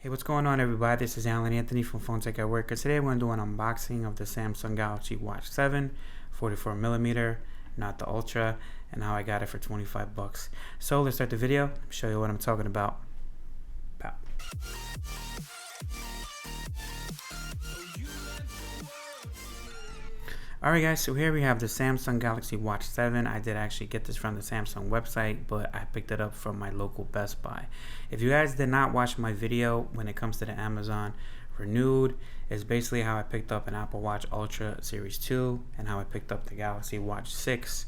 Hey, what's going on, everybody? This is Alan Anthony from Phone Tech at Work. Today we're going to do an unboxing of the Samsung Galaxy Watch 7 44mm, not the Ultra, and how I got it for 25 bucks. So let's start the video, show you what I'm talking about. Pow. Alright guys, so here we have the Samsung Galaxy Watch 7. I did actually get this from the Samsung website, but I picked it up from my local Best Buy. If you guys did not watch my video when it comes to the Amazon Renewed, is basically how I picked up an Apple Watch Ultra Series 2 and how I picked up the Galaxy Watch 6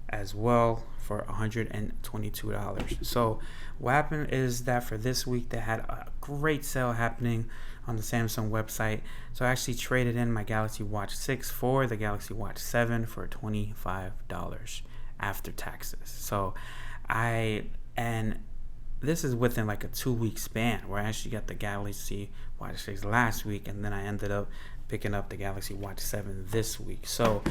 as well for $122. So what happened is that for this week they had a great sale happening on the Samsung website, so I actually traded in my Galaxy Watch 6 for the Galaxy Watch 7 for $25 after taxes. So this is within like a 2-week span where I actually got the Galaxy Watch 6 last week, and then I ended up picking up the Galaxy Watch 7 this week. So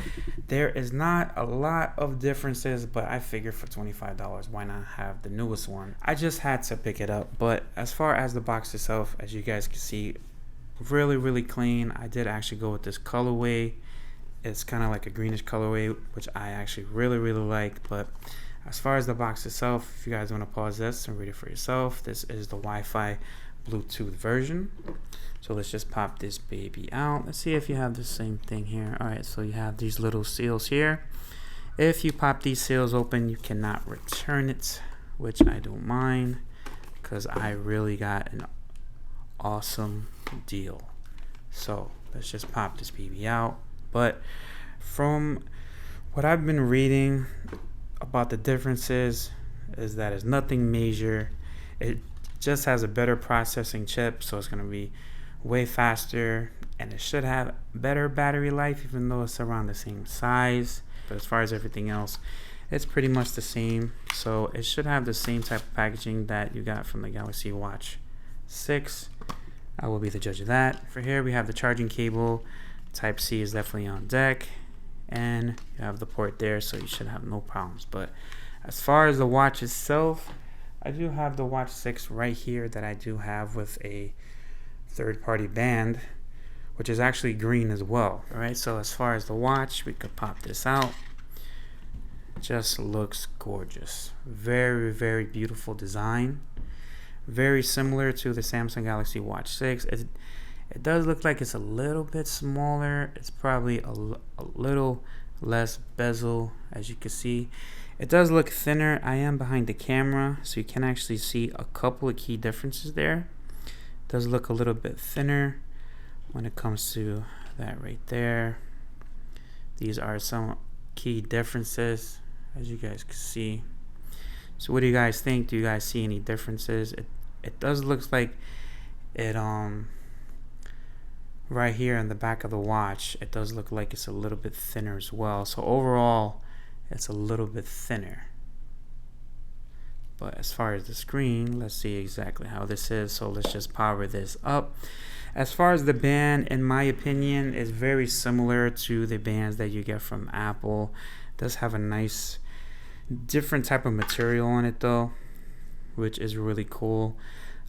there is not a lot of differences, but I figured for $25, why not have the newest one? I just had to pick it up. But as far as the box itself, as you guys can see, really clean. I did actually go with this colorway. It's kind of like a greenish colorway, which I actually really like. But as far as the box itself, if you guys want to pause this and read it for yourself, this is the Wi-Fi Bluetooth version. So let's just pop this baby out. Let's see if you have the same thing here. Alright, so you have these little seals here. If you pop these seals open, you cannot return it, which I don't mind because I really got an awesome deal. So let's just pop this baby out. But from what I've been reading about the differences is that it's nothing major. It just has a better processing chip, so it's going to be way faster, and it should have better battery life even though it's around the same size. But as far as everything else, it's pretty much the same. So it should have the same type of packaging that you got from the Galaxy Watch 6. I will be the judge of that. For here we have the charging cable. Type C is definitely on deck, and you have the port there, so you should have no problems. But as far as the watch itself, I do have the Watch 6 right here that I do have with a third-party band, which is actually green as well. Alright, so as far as the watch, we could pop this out. Just looks gorgeous. Very beautiful design. Very similar to the Samsung Galaxy Watch 6. It does look like it's a little bit smaller. It's probably a little less bezel, as you can see. It does look thinner. I am behind the camera, so you can actually see a couple of key differences there. It does look a little bit thinner when it comes to that right there. These are some key differences, as you guys can see. So what do you guys think? Do you guys see any differences? It does look like it right here in the back of the watch, it does look like it's a little bit thinner as well. So overall, it's a little bit thinner. But as far as the screen, let's see exactly how this is. So let's just power this up. As far as the band, in my opinion, is very similar to the bands that you get from Apple. It does have a nice different type of material on it though, which is really cool.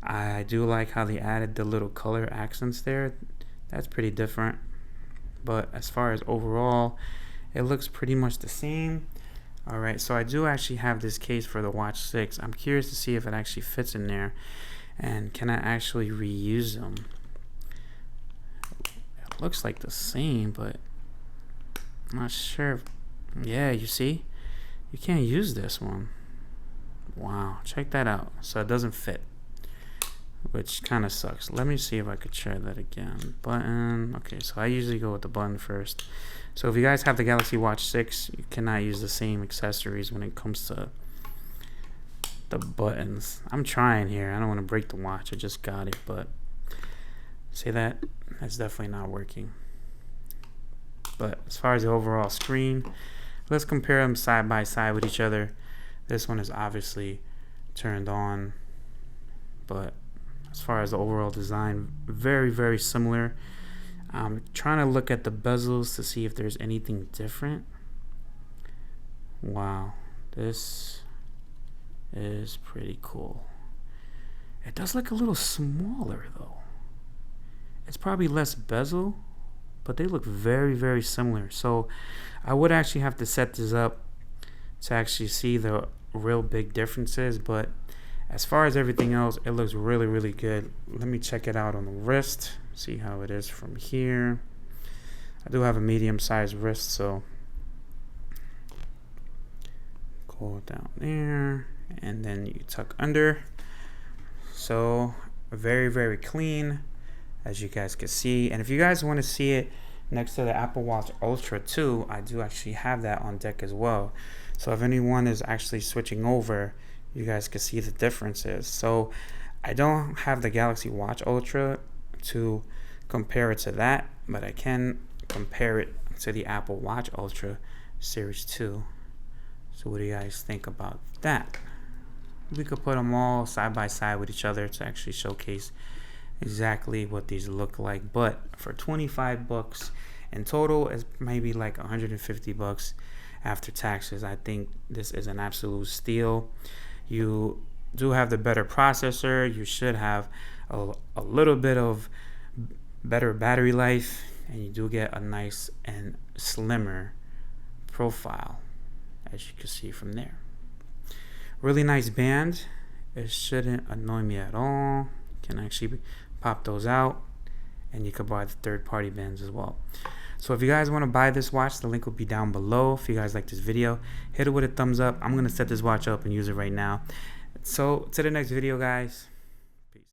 I do like how they added the little color accents there. That's pretty different. But as far as overall, it looks pretty much the same. Alright, so I do actually have this case for the Watch 6. I'm curious to see if it actually fits in there, and can I actually reuse them. It looks like the same, but I'm not sure. Yeah, you see, you can't use this one. Wow, check that out. So it doesn't fit, which kind of sucks. Let me see if I could try that again. Button. Okay, so I usually go with the button first. So if you guys have the Galaxy Watch 6, you cannot use the same accessories when it comes to the buttons. I'm trying here. I don't want to break the watch. I just got it, but see that? That's definitely not working. But as far as the overall screen, let's compare them side by side with each other. This one is obviously turned on, but as far as the overall design, very similar. I'm trying to look at the bezels to see if there's anything different. Wow, this is pretty cool. It does look a little smaller though. It's probably less bezel, but they look very, very similar. So I would actually have to set this up to actually see the real big differences. But as far as everything else, it looks really, really good. Let me check it out on the wrist, see how it is from here. I do have a medium-sized wrist, so go down there, and then you tuck under. So very, very clean, as you guys can see. And if you guys want to see it next to the Apple Watch Ultra 2, I do actually have that on deck as well. So if anyone is actually switching over, you guys can see the differences. So I don't have the Galaxy Watch Ultra to compare it to that, but I can compare it to the Apple Watch Ultra Series 2. So what do you guys think about that? We could put them all side by side with each other to actually showcase exactly what these look like. But for 25 bucks in total, it's maybe like 150 bucks after taxes. I think this is an absolute steal. You do have the better processor. You should have a little bit of better battery life, and you do get a nice and slimmer profile, as you can see from there. Really nice band. It shouldn't annoy me at all. You can actually pop those out, and you can buy the third-party bands as well. So if you guys want to buy this watch, the link will be down below. If you guys like this video, hit it with a thumbs up. I'm going to set this watch up and use it right now. So to the next video, guys.